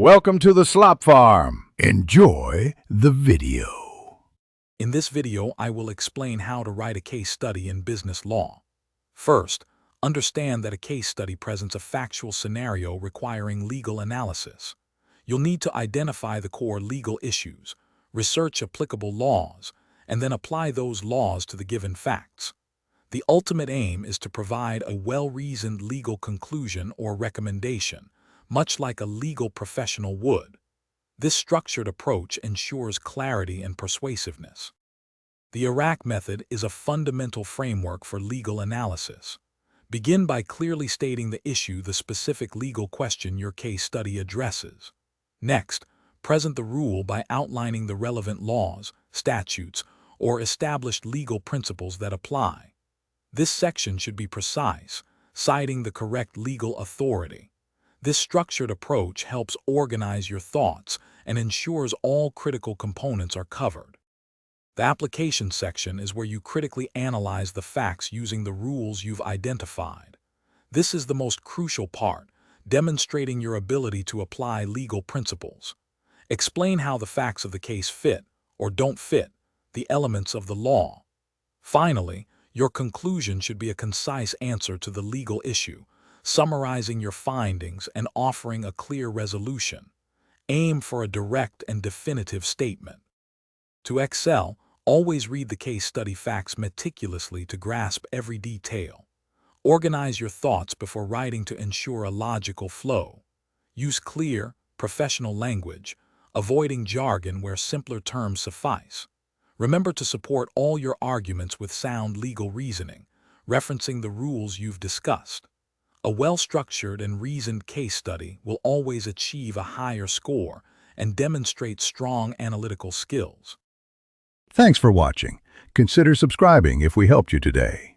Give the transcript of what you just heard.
Welcome to the Slop Farm. Enjoy the video. In this video, I will explain how to write a case study in business law. First, understand that a case study presents a factual scenario requiring legal analysis. You'll need to identify the core legal issues, research applicable laws, and then apply those laws to the given facts. The ultimate aim is to provide a well-reasoned legal conclusion or recommendation, much like a legal professional would. This structured approach ensures clarity and persuasiveness. The IRAC method is a fundamental framework for legal analysis. Begin by clearly stating the issue, the specific legal question your case study addresses. Next, present the rule by outlining the relevant laws, statutes, or established legal principles that apply. This section should be precise, citing the correct legal authority. This structured approach helps organize your thoughts and ensures all critical components are covered. The application section is where you critically analyze the facts using the rules you've identified. This is the most crucial part, demonstrating your ability to apply legal principles. Explain how the facts of the case fit, or don't fit, the elements of the law. Finally, your conclusion should be a concise answer to the legal issue, summarizing your findings and offering a clear resolution. Aim for a direct and definitive statement. To excel, always read the case study facts meticulously to grasp every detail. Organize your thoughts before writing to ensure a logical flow. Use clear, professional language, avoiding jargon where simpler terms suffice. Remember to support all your arguments with sound legal reasoning, referencing the rules you've discussed. A well-structured and reasoned case study will always achieve a higher score and demonstrate strong analytical skills. Thanks for watching. Consider subscribing if we helped you today.